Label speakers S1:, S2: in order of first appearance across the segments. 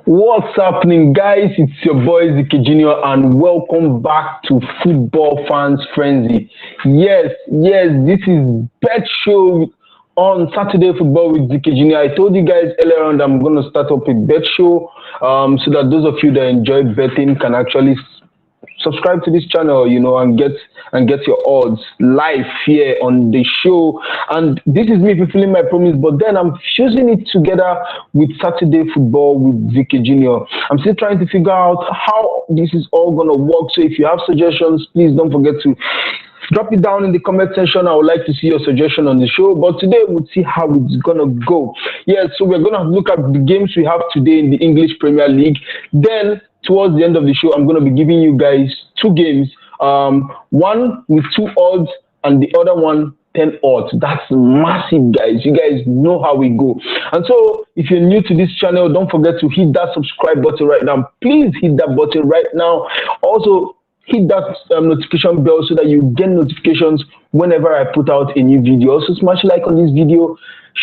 S1: What's happening, guys? It's your boy Ziki Junior, and welcome back to Football Fans Frenzy. Yes, this is Bet Show on Saturday Football with Ziki Junior. I told you guys earlier on that I'm going to start up a bet show so that those of you that enjoy betting can actually subscribe to this channel, and get your odds live here on the show. And this is me fulfilling my promise, but then I'm fusing it together with Saturday Football with Ziki Junior. I'm still trying to figure out how this is all gonna work. So if you have suggestions, please don't forget to drop it down in the comment section. I would like to see your suggestion on the show. But today we'll see how it's gonna go. So we're gonna look at the games we have today in the English Premier League. Then towards the end of the show, I'm going to be giving you guys two games, one with 2 odds and the other one 10 odds. That's massive, guys. You guys know how we go. And so if you're new to this channel, don't forget to hit that subscribe button right now. Please hit that button right now. Also, hit that notification bell so that you get notifications whenever I put out a new video. Also, smash like on this video.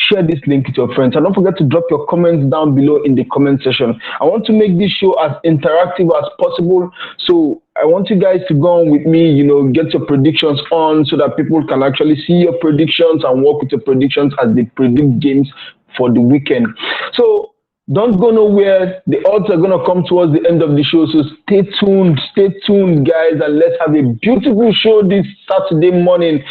S1: Share this link with your friends, and don't forget to drop your comments down below in the comment section. I want to make this show as interactive as possible, so I want you guys to go on with me, get your predictions on so that people can actually see your predictions and work with your predictions as they predict games for the weekend. So don't go nowhere. The odds are going to come towards the end of the show. So stay tuned, guys, and let's have a beautiful show this Saturday morning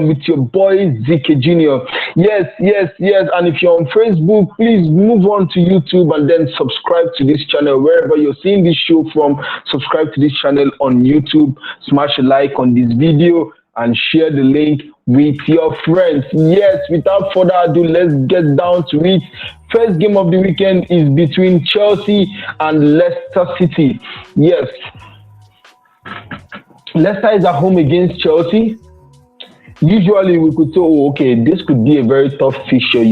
S1: with your boy Ziki Junior. Yes. And if you're on Facebook, please move on to YouTube and then subscribe to this channel. Wherever you're seeing this show from, subscribe to this channel on YouTube. Smash a like on this video and share the link with your friends. Yes, without further ado, let's get down to it. First game of the weekend is between Chelsea and Leicester City. Yes, Leicester is at home against Chelsea. Usually we could say, okay, this could be a very tough fixture,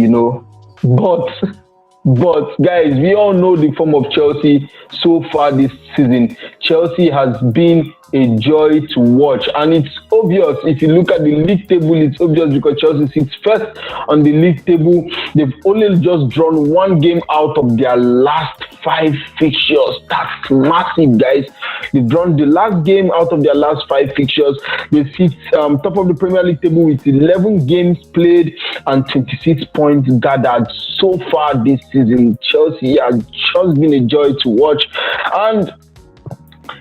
S1: But guys, we all know the form of Chelsea so far this season. Chelsea has been a joy to watch, and it's obvious. If you look at the league table, it's obvious because Chelsea sits first on the league table. They've only just drawn 1 game out of their last 5 fixtures. That's massive, guys. They've drawn the last game out of their last 5 fixtures. They sit top of the Premier League table with 11 games played and 26 points gathered so far this season. Chelsea has just been a joy to watch. And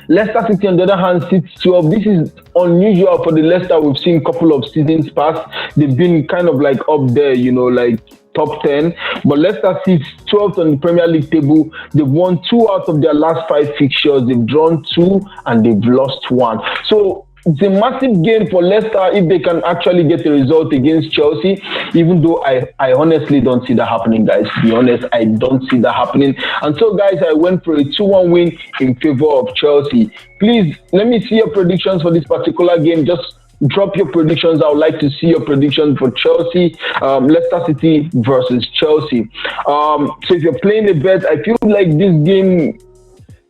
S1: Leicester City, on the other hand, sits 12. This is unusual for the Leicester we've seen a couple of seasons past. They've been kind of like up there, like top 10. But Leicester sits 12th on the Premier League table. They've won 2 out of their last 5 fixtures. They've drawn 2 and they've lost 1. So it's a massive game for Leicester if they can actually get a result against Chelsea, even though I honestly don't see that happening, guys. To be honest, I don't see that happening. And so, guys, I went for a 2-1 win in favor of Chelsea. Please, let me see your predictions for this particular game. Just drop your predictions. I would like to see your predictions for Chelsea, Leicester City versus Chelsea. So if you're playing a bet, I feel like this game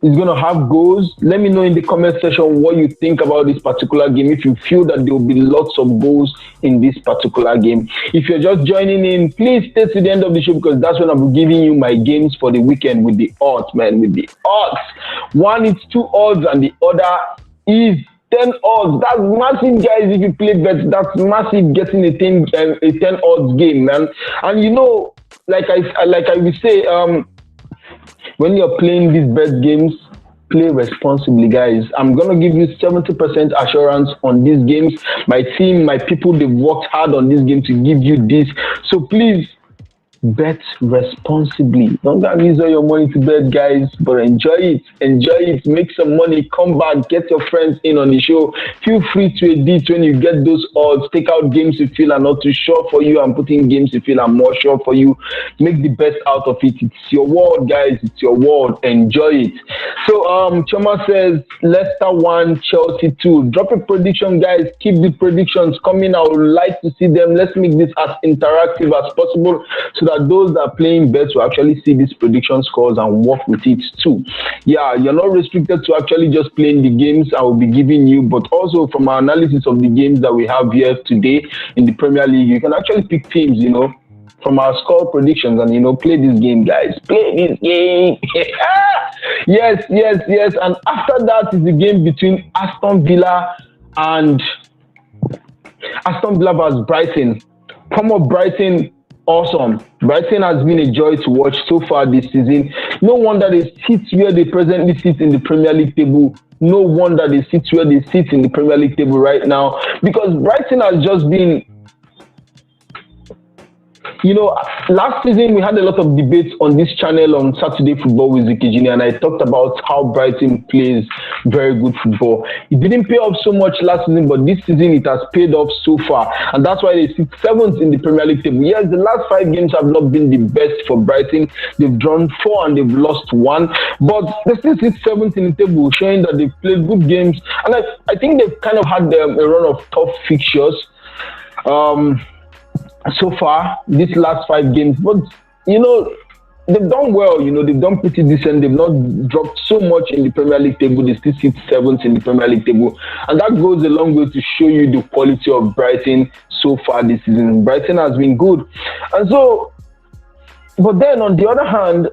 S1: is going to have goals. Let me know in the comment section what you think about this particular game, if you feel that there will be lots of goals in this particular game. If you're just joining in, please stay to the end of the show because that's when I'm giving you my games for the weekend with the odds, man, with the odds. One is 2 odds and the other is 10 odds. That's massive, guys. If you play bets, that's massive, getting a 10 odds game, man. And like I will say, when you're playing these bet games, play responsibly, guys. I'm going to give you 70% assurance on these games. My team, my people, they've worked hard on this game to give you this. So please, bet responsibly. Don't go and use all your money to bet, guys, but enjoy it, make some money, come back, get your friends in on the show. Feel free to edit when you get those odds. Take out games you feel are not too sure for you and put in games you feel are more sure for you. Make the best out of it. It's your world, guys. It's your world. Enjoy it. So Choma says Leicester 1, Chelsea 2. Drop a prediction, guys. Keep the predictions coming. I would like to see them. Let's make this as interactive as possible so that those that are playing bets will actually see these prediction scores and work with it too. Yeah, you're not restricted to actually just playing the games I will be giving you, but also from our analysis of the games that we have here today in the Premier League, you can actually pick teams, from our score predictions and play this game, guys. Play this game. Yes, yes, yes. And after that is the game between and Aston Villa vs Brighton. Come up, Brighton. Awesome. Brighton has been a joy to watch so far this season. No wonder they sit where they presently sit in the Premier League table. No wonder they sit where they sit in the Premier League table right now, because Brighton has just been, last season we had a lot of debates on this channel on Saturday Football with Zikijini, and I talked about how Brighton plays very good football. It didn't pay off so much last season, but this season it has paid off so far, and that's why they sit 7th in the Premier League table. Yes, the last 5 games have not been the best for Brighton. They've drawn 4 and they've lost 1, but they still sit 7th in the table, showing that they've played good games, and I think they've kind of had a run of tough fixtures so far, these last 5 games, but they've done well. They've done pretty decent. They've not dropped so much in the Premier League table. They still sit 7th in the Premier League table, and that goes a long way to show you the quality of Brighton so far this season. Brighton has been good, and so, but then on the other hand,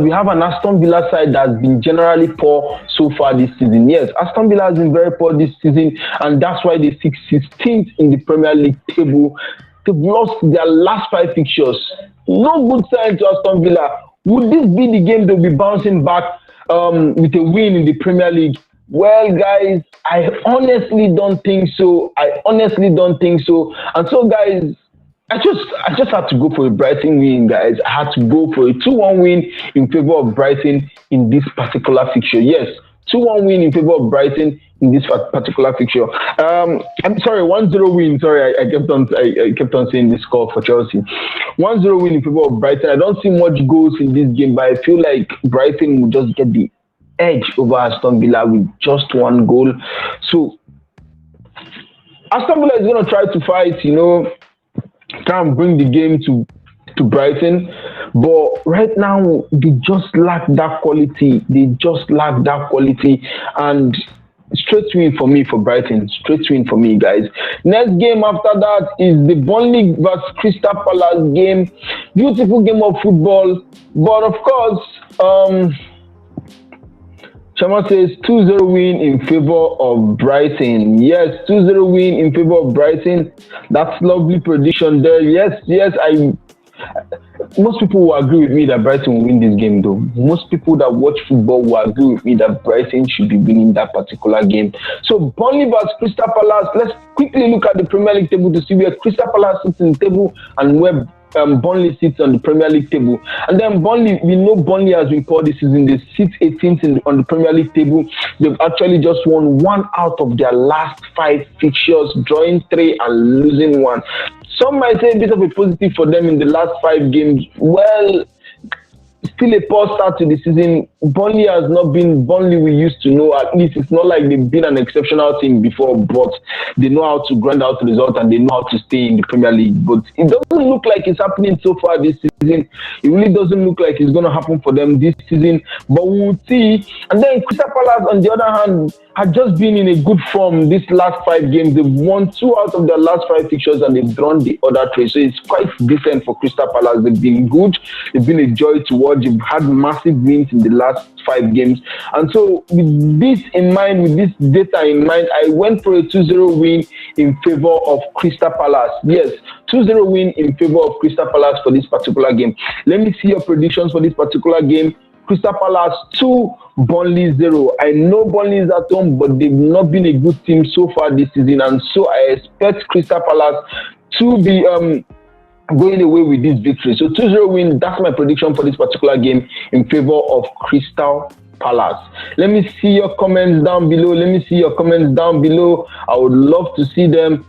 S1: we have an Aston Villa side that has been generally poor so far this season. Yes, Aston Villa has been very poor this season, and that's why they sit 16th in the Premier League table. They've lost their last 5 fixtures. No good sign to Aston Villa. Would this be the game they'll be bouncing back with a win in the Premier League? Well, guys, I honestly don't think so. And so, guys, I just had to go for a Brighton win, guys. I had to go for a 2-1 win in favor of Brighton in this particular fixture. Yes, 2-1 win in favor of Brighton in this particular fixture. I'm sorry, 1-0 win. Sorry, I kept on saying this score for Chelsea. 1-0 win in favor of Brighton. I don't see much goals in this game, but I feel like Brighton will just get the edge over Aston Villa with just 1 goal. So Aston Villa is going to try to fight, try and bring the game to Brighton, but right now they just lack that quality. And straight win for me for Brighton. Straight win for me, guys. Next game after that is the Burnley vs Crystal Palace game. Beautiful game of football, but of course, Chama says 2-0 win in favor of Brighton. Yes, 2-0 win in favor of Brighton. That's lovely prediction there. Yes, most people will agree with me that Brighton will win this game, though. Most people that watch football will agree with me that Brighton should be winning that particular game. So Burnley vs Crystal Palace. Let's quickly look at the Premier League table to see where Crystal Palace sits in the table and where Burnley sits on the Premier League table. And then Burnley, we know Burnley has been poor this season. They sit 18th on the Premier League table. They've actually just won 1 out of their last 5 fixtures, drawing 3 and losing 1. Some might say a bit of a positive for them in the last 5 games. Well, still a poor start to the season. Burnley has not been Burnley we used to know. At least it's not like they've been an exceptional team before, but they know how to grind out results and they know how to stay in the Premier League. But it doesn't look like it's happening so far this season. It really doesn't look like it's going to happen for them this season, but we'll see. And then Crystal Palace, on the other hand, had just been in a good form these last 5 games. They've won 2 out of their last 5 fixtures and they've drawn the other 3. So it's quite decent for Crystal Palace. They've been good. They've been a joy to watch. They've had massive wins in the last 5 games. And so with this in mind, with this data in mind, I went for a 2-0 win in favor of Crystal Palace. Yes, 2-0 win in favor of Crystal Palace for this particular game. Let me see your predictions for this particular game. Crystal Palace 2, Burnley 0. I know Burnley is at home, but they've not been a good team so far this season, and so I expect Crystal Palace to be going away with this victory. So 2-0 win, that's my prediction for this particular game in favor of Crystal Palace. Let me see your comments down below. I would love to see them.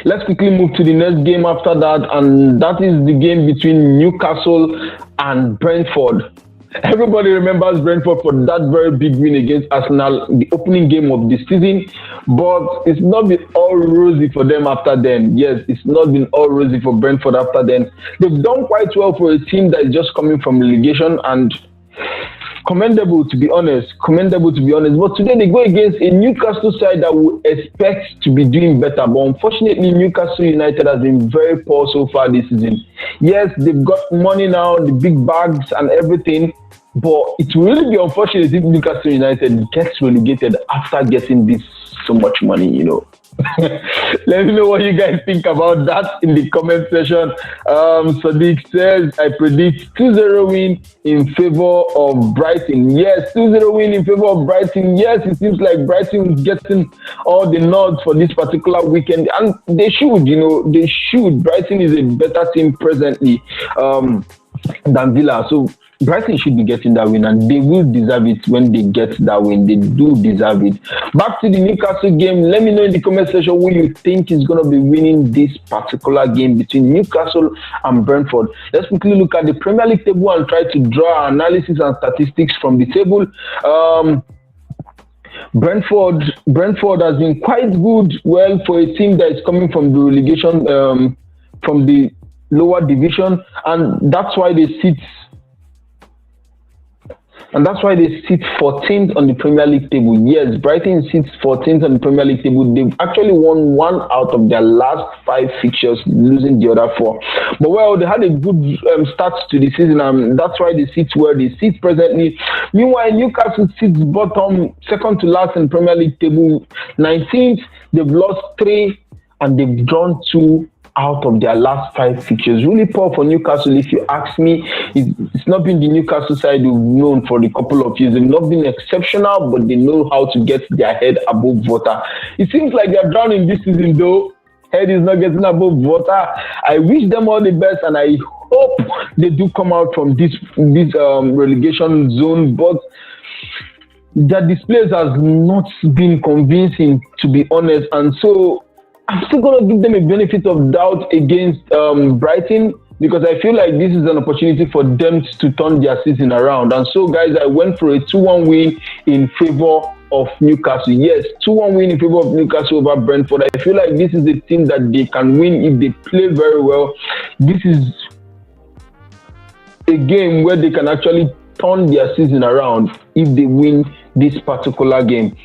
S1: Let's quickly move to the next game after that, and that is the game between Newcastle and Brentford. Everybody remembers Brentford for that very big win against Arsenal, the opening game of the season, but it's not been all rosy for them after then. Yes, it's not been all rosy for Brentford after then. They've done quite well for a team that is just coming from relegation, and commendable to be honest. Commendable to be honest. But today they go against a Newcastle side that we expect to be doing better. But unfortunately, Newcastle United has been very poor so far this season. Yes, they've got money now, the big bags and everything. But it will really be unfortunate if Newcastle United gets relegated after getting this so much money. Let me know what you guys think about that in the comment section. Sadiq says, I predict 2-0 win in favor of Brighton. Yes, 2-0 win in favor of Brighton. Yes, it seems like Brighton is getting all the nods for this particular weekend. And they should, they should. Brighton is a better team presently than Villa. So Brighton should be getting that win, and they will deserve it when they get that win. They do deserve it. Back to the Newcastle game. Let me know in the comment section who you think is going to be winning this particular game between Newcastle and Brentford. Let's quickly look at the Premier League table and try to draw analysis and statistics from the table. Brentford has been quite good, well, for a team that is coming from the relegation, from the lower division, and that's why they sit 14th on the Premier League table. Yes, Brighton sits 14th on the Premier League table. They've actually won 1 out of their last 5 fixtures, losing the other 4. But well, they had a good start to the season, and that's why they sit where they sit presently. Meanwhile, Newcastle sits bottom, second to last in Premier League table, 19th. They've lost 3 and they've drawn 2 out of their last 5 fixtures. Really poor for Newcastle, if you ask me. It's not been the Newcastle side we've known for a couple of years. They've not been exceptional, but they know how to get their head above water. It seems like they're drowning this season, though. Head is not getting above water. I wish them all the best, and I hope they do come out from this relegation zone, but their displays has not been convincing, to be honest, and so I'm still going to give them a benefit of doubt against Brighton, because I feel like this is an opportunity for them to turn their season around. And so, guys, I went for a 2-1 win in favor of Newcastle. Yes, 2-1 win in favor of Newcastle over Brentford. I feel like this is a team that they can win if they play very well. This is a game where they can actually turn their season around if they win this particular game.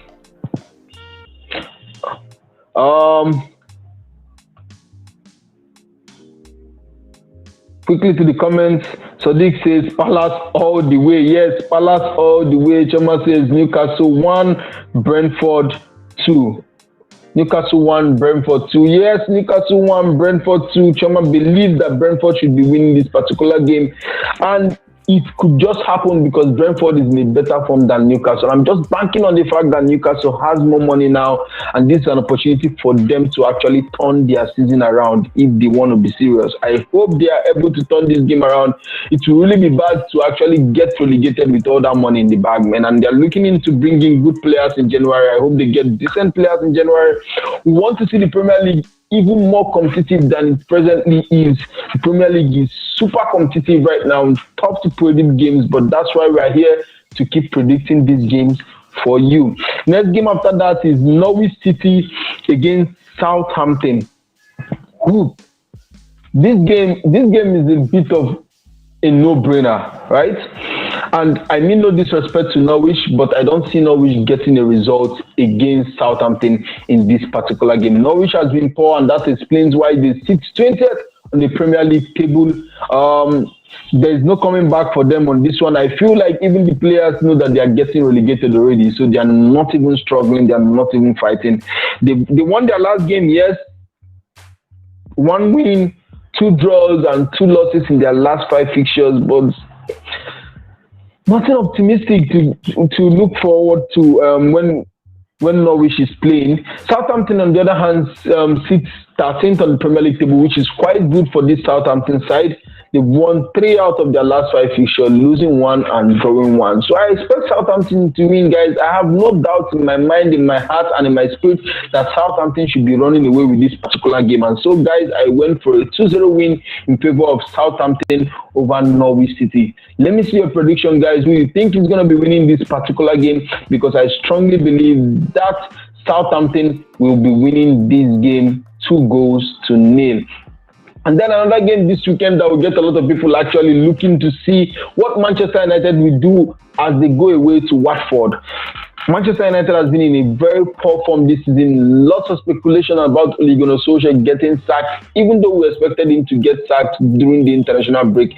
S1: Quickly to the comments. Sadiq says Palace all the way. Yes, Palace all the way. Choma says Newcastle 1, Brentford 2. Newcastle 1, Brentford 2. Yes, Newcastle 1, Brentford 2. Choma believes that Brentford should be winning this particular game, and it could just happen because Brentford is in a better form than Newcastle. I'm just banking on the fact that Newcastle has more money now, and this is an opportunity for them to actually turn their season around if they want to be serious. I hope they are able to turn this game around. It will really be bad to actually get relegated with all that money in the bag, man. And they're looking into bringing good players in January. I hope they get decent players in January. We want to see the Premier League even more competitive than it presently is. The Premier League is super competitive right now. Tough to predict games, but that's why we are here to keep predicting these games for you. Next game after that is Norwich City against Southampton. Ooh. This game is a bit of a no-brainer, right? And I mean no disrespect to Norwich, but I don't see Norwich getting a result against Southampton in this particular game. Norwich has been poor, and that explains why they sit 20th on the Premier League table. There is no coming back for them on this one. I feel like even the players know that they are getting relegated already, so they are not even struggling. They are not even fighting. They won their last game, yes. 1 win, 2 draws, and 2 losses in their last 5 fixtures, but nothing optimistic to look forward to when Norwich is playing. Southampton, on the other hand, sits 13th on the Premier League table, which is quite good for this Southampton side. They've won 3 out of their last 5 fixtures, losing 1 and drawing 1. So I expect Southampton to win, guys. I have no doubt in my mind, in my heart, and in my spirit that Southampton should be running away with this particular game. And so, guys, I went for a 2-0 win in favor of Southampton over Norwich City. Let me see your prediction, guys. Who you think is going to be winning this particular game? Because I strongly believe that Southampton will be winning this game 2-0. And then another game this weekend that will get a lot of people actually looking to see what Manchester United will do as they go away to Watford. Manchester United has been in a very poor form this season. Lots of speculation about Ole Gunnar Solskjaer getting sacked, even though we expected him to get sacked during the international break.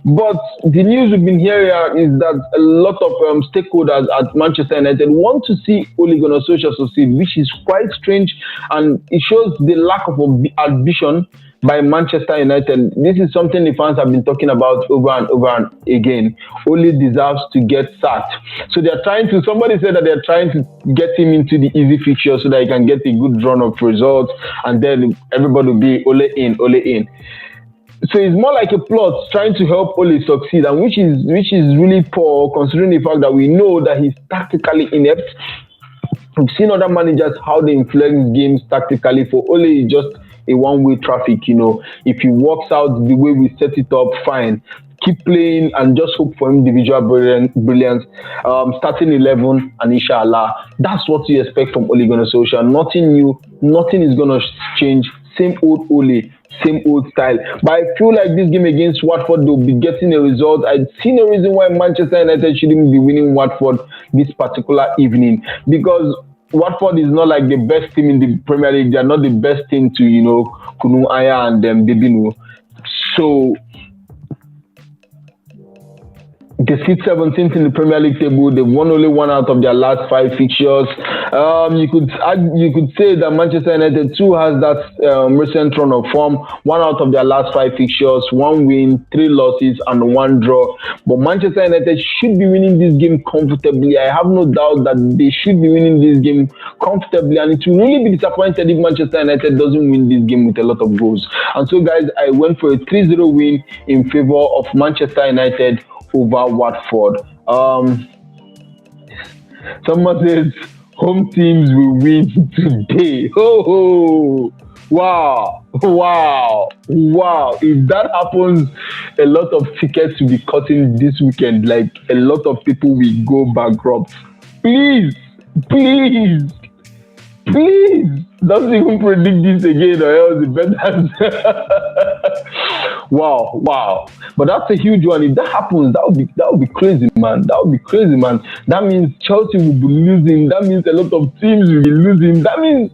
S1: But the news we've been hearing is that a lot of stakeholders at Manchester United want to see Ole Gunnar Solskjaer succeed, which is quite strange, and it shows the lack of ambition by Manchester United. This is something the fans have been talking about over and over and again. Ole deserves to get sacked. So they're trying to, somebody said that they're trying to get him into the easy fixture so that he can get a good run of results, and then everybody will be Ole in, Ole in. So it's more like a plot trying to help Ole succeed, and which is really poor, considering the fact that we know that he's tactically inept. We've seen other managers how they influence games tactically. For Ole, it's just a one-way traffic. If he works out the way we set it up, fine. Keep playing and just hope for individual brilliance. Starting 11 and inshallah, that's what you expect from Ole Gunnar Solskjaer. Nothing new, nothing is gonna change. Same old Ole, same old style. But I feel like this game against Watford, they'll be getting a result. I see no reason why Manchester United shouldn't be winning Watford this particular evening, because Watford is not like the best team in the Premier League. They are not the best team to, Kunu Aya and them, Debinu. So they sit 17th in the Premier League table. They've won only one out of their last 5 fixtures. You could say that Manchester United too has that recent run of form. 1 out of their last 5 fixtures, 1 win, 3 losses, and 1 draw. But Manchester United should be winning this game comfortably. I have no doubt that they should be winning this game comfortably, and it will really be disappointed if Manchester United doesn't win this game with a lot of goals. And so, guys, I went for a 3-0 win in favor of Manchester United over Watford. Someone says home teams will win today. Oh, wow. If that happens, a lot of tickets will be cutting this weekend. Like, a lot of people will go bankrupt. Please, don't even predict this again, or else it better. Wow. But that's a huge one. If that happens, that would be crazy, man. That means Chelsea will be losing. That means a lot of teams will be losing. That means,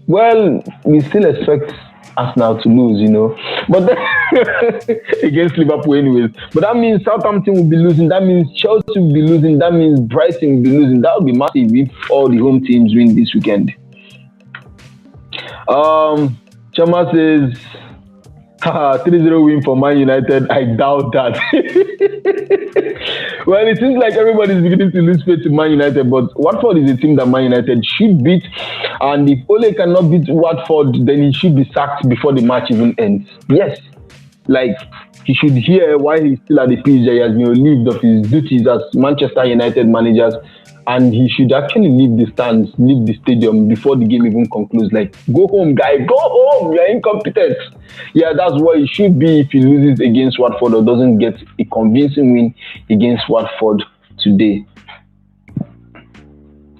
S1: well, we still expect Arsenal to lose, but then, against Liverpool anyways. But that means Southampton will be losing. That means Chelsea will be losing. That means Brighton will be losing. That would be massive if all the home teams win this weekend. Chama says 3-0 win for Man United. I doubt that. Well, it seems like everybody's beginning to lose faith to Man United, but Watford is a team that Man United should beat, and if Ole cannot beat Watford, then he should be sacked before the match even ends. Yes, like, he should hear why he's still at the pitch. He has been relieved of his duties as Manchester United managers, and he should actually leave the stands, leave the stadium before the game even concludes. Like, go home, guy, go home, you're incompetent. Yeah, that's what he should be if he loses against Watford or doesn't get a convincing win against Watford today.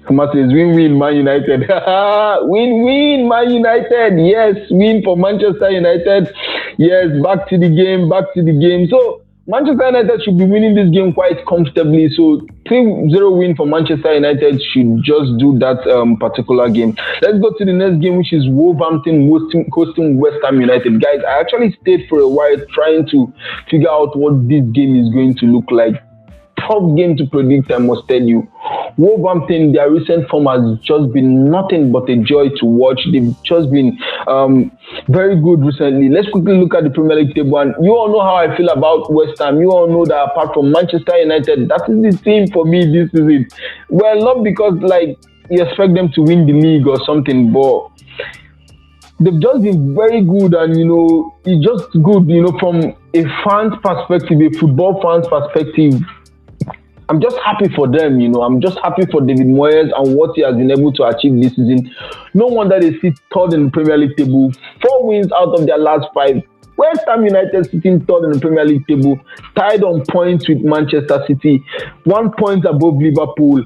S1: Thomas says, win, Man United. Win, Man United. Yes, win for Manchester United. Yes, back to the game. So, Manchester United should be winning this game quite comfortably. So 3-0 win for Manchester United should just do that particular game. Let's go to the next game, which is Wolverhampton hosting West Ham United. Guys, I actually stayed for a while trying to figure out what this game is going to look like. Tough game to predict, I must tell you. Wolverhampton, their recent form has just been nothing but a joy to watch. They've just been very good recently. Let's quickly look at the Premier League table, and you all know how I feel about West Ham. You all know that apart from Manchester United, that is the team for me this season. Well, not because like you expect them to win the league or something, but they've just been very good, and it's just good, from a fan's perspective, a football fan's perspective. I'm just happy for them, I'm just happy for David Moyes and what he has been able to achieve this season. No wonder they sit third in the Premier League table, 4 wins out of their last 5. West Ham United sitting third in the Premier League table, tied on points with Manchester City, 1 point above Liverpool.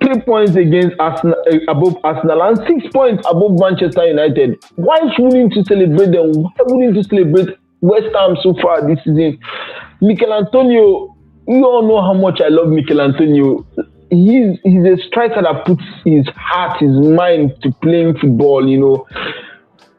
S1: 3 points against Arsenal, above Arsenal, and 6 points above Manchester United. Why wouldn't you celebrate them? Why wouldn't you celebrate West Ham so far this season? Mikel Antonio, you all know how much I love Mikel Antonio. He's a striker that puts his heart, his mind to playing football,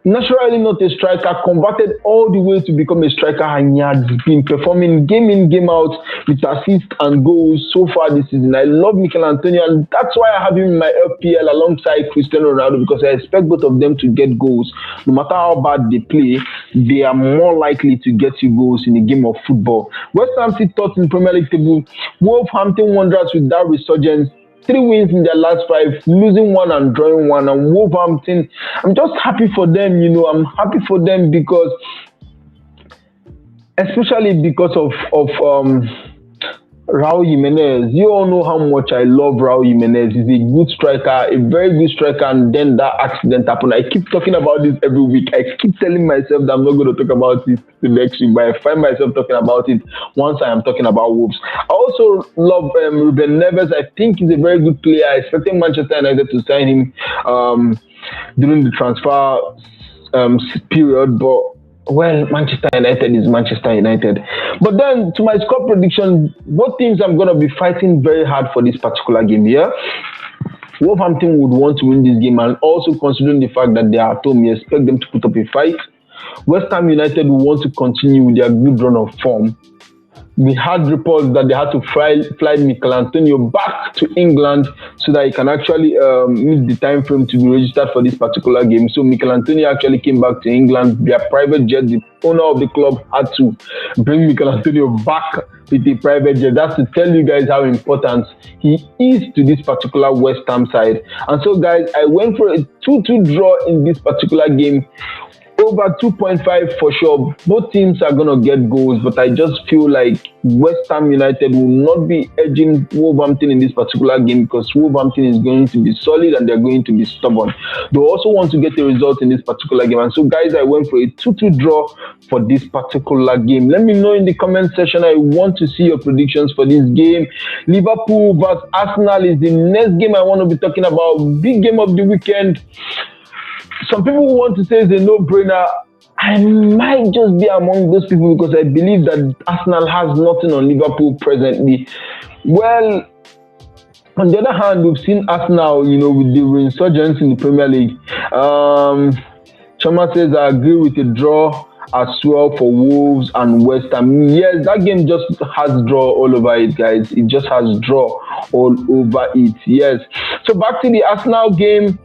S1: Naturally not a striker, converted all the way to become a striker, and he has been performing game in, game out with assists and goals so far this season. I love Mikel Antonio, and that's why I have him in my FPL alongside Cristiano Ronaldo, because I expect both of them to get goals. No matter how bad they play, they are more likely to get you goals in a game of football. West Ham sit third in Premier League table. Wolverhampton Wanderers with that resurgence. 3 wins in their last 5, losing 1 and drawing 1. And Wolverhampton, I'm just happy for them, I'm happy for them because, especially because of Raul Jimenez. You all know how much I love Raul Jimenez. He's a good striker, a very good striker, and then that accident happened. I keep talking about this every week. I keep telling myself that I'm not going to talk about it the next week, but I find myself talking about it once I am talking about Wolves. I also love Ruben Neves. I think he's a very good player. I expected Manchester United to sign him during the transfer period, but well, Manchester United is Manchester United. But then, to my score prediction, both teams I'm going to be fighting very hard for this particular game here. Wolverhampton would want to win this game, and also considering the fact that they are at home, you expect them to put up a fight. West Ham United will want to continue with their good run of form. We had reports that they had to fly Mikel Antonio back to England so that he can actually meet the time frame to be registered for this particular game. So Mikel Antonio actually came back to England via private jet. The owner of the club had to bring Mikel Antonio back with a private jet. That's to tell you guys how important he is to this particular West Ham side. And so, guys, I went for a 2-2 draw in this particular game. Over 2.5 for sure. Both teams are going to get goals, but I just feel like West Ham United will not be edging Wolverhampton in this particular game because Wolverhampton is going to be solid and they're going to be stubborn. They also want to get a result in this particular game. And so, guys, I went for a 2-2 draw for this particular game. Let me know in the comment section. I want to see your predictions for this game. Liverpool vs Arsenal is the next game I want to be talking about. Big game of the weekend. Some people want to say it's a no-brainer. I might just be among those people because I believe that Arsenal has nothing on Liverpool presently. Well, on the other hand, we've seen Arsenal, with the resurgence in the Premier League. Chama says, I agree with the draw as well for Wolves and West Ham. Yes, that game just has draw all over it, guys. It just has draw all over it. Yes. So back to the Arsenal game.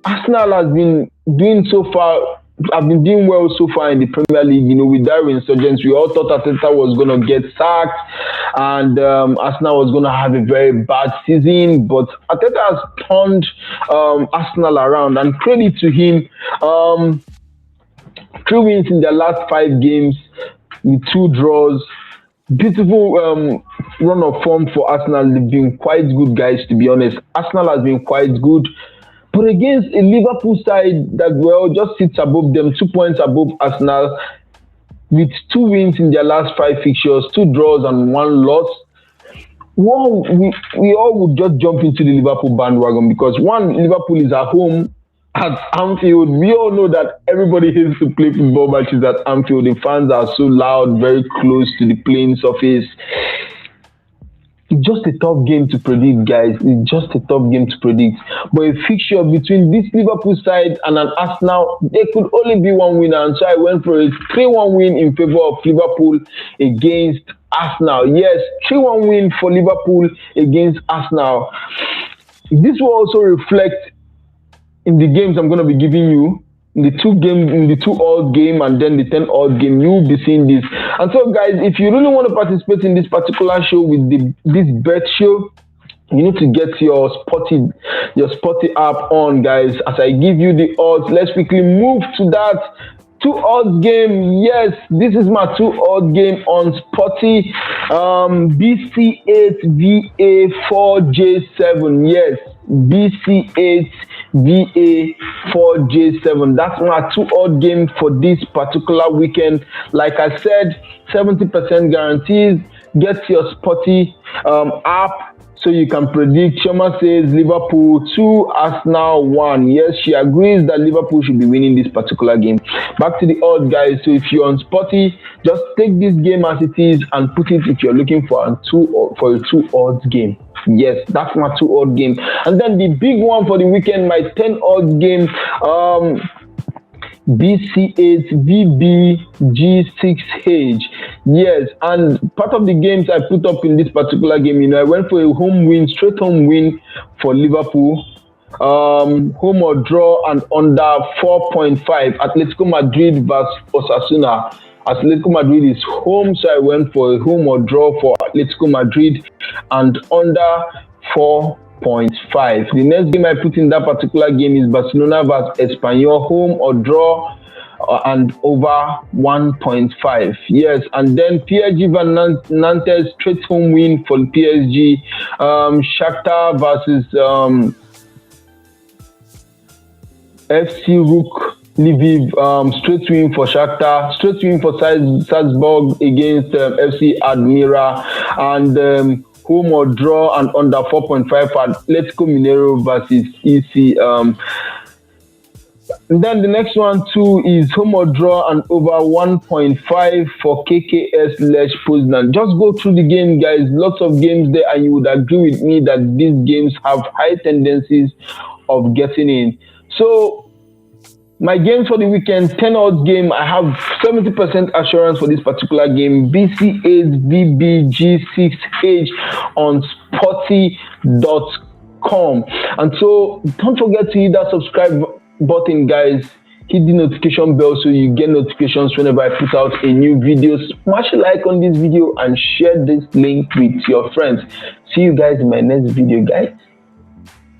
S1: Arsenal has been doing so far. I've been doing well so far in the Premier League, with that resurgence. We all thought Arteta was going to get sacked and Arsenal was going to have a very bad season. But Arteta has turned Arsenal around, and credit to him. 3 wins in their last 5 games with 2 draws. Beautiful run of form for Arsenal. They've been quite good, guys, to be honest. Arsenal has been quite good. But against a Liverpool side that, just sits above them, 2 points above Arsenal, with 2 wins in their last 5 fixtures, 2 draws and 1 loss. Well, we all would just jump into the Liverpool bandwagon because, one, Liverpool is at home at Anfield. We all know that everybody hates to play football matches at Anfield. The fans are so loud, very close to the playing surface. It's just a tough game to predict, guys. It's just a tough game to predict. But a fixture between this Liverpool side and an Arsenal, there could only be one winner. And so I went for a 3-1 win in favor of Liverpool against Arsenal. Yes, 3-1 win for Liverpool against Arsenal. This will also reflect in the games I'm going to be giving you. In the 2 odd game and then the 10 odd game, you'll be seeing this. And so, guys, if you really want to participate in this particular show with this bet show, you need to get your Sporty app on, guys. As I give you the odds, let's quickly move to that 2 odds game. Yes, this is my 2 odd game on Sporty. BC8 VA4J7. Yes, BC8 VA4J7. That's my 2 odd game for this particular weekend. Like I said, 70% guarantees. Get your Sporty app So you can predict. Shoma says Liverpool 2, Arsenal 1. Yes, she agrees that Liverpool should be winning this particular game. Back to the odds, guys. So if you're on Sporty, just take this game as it is and put it if you're looking for a two odds game. Yes, that's my 2 odd game. And then the big one for the weekend, my 10 odd game. BC8 VBG6H. Yes, and part of the games I put up in this particular game, I went for a straight home win for Liverpool. Home or draw and under 4.5. Atletico Madrid versus Osasuna. Atletico Madrid is home, so I went for a home or draw for Atletico Madrid and under 4.5. The next game I put in that particular game is Barcelona vs Espanyol, home or draw and over 1.5. Yes, and then PSG vs Nantes, straight home win for PSG. Shakhtar versus FC Rook Lviv, straight win for Shakhtar, straight win for Salzburg against FC Admira, and home or draw and under 4.5 for Atletico Mineiro versus EC. And then the next one too is home or draw and over 1.5 for KKS Lech Poznan. Just go through the game, guys. Lots of games there, and you would agree with me that these games have high tendencies of getting in. So my games for the weekend, 10 odds game, I have 70% assurance for this particular game. BC8VBG6H on sporty.com. And so don't forget to hit that subscribe button, guys. Hit the notification bell so you get notifications whenever I put out a new video. Smash a like on this video and share this link with your friends. See you guys in my next video, guys.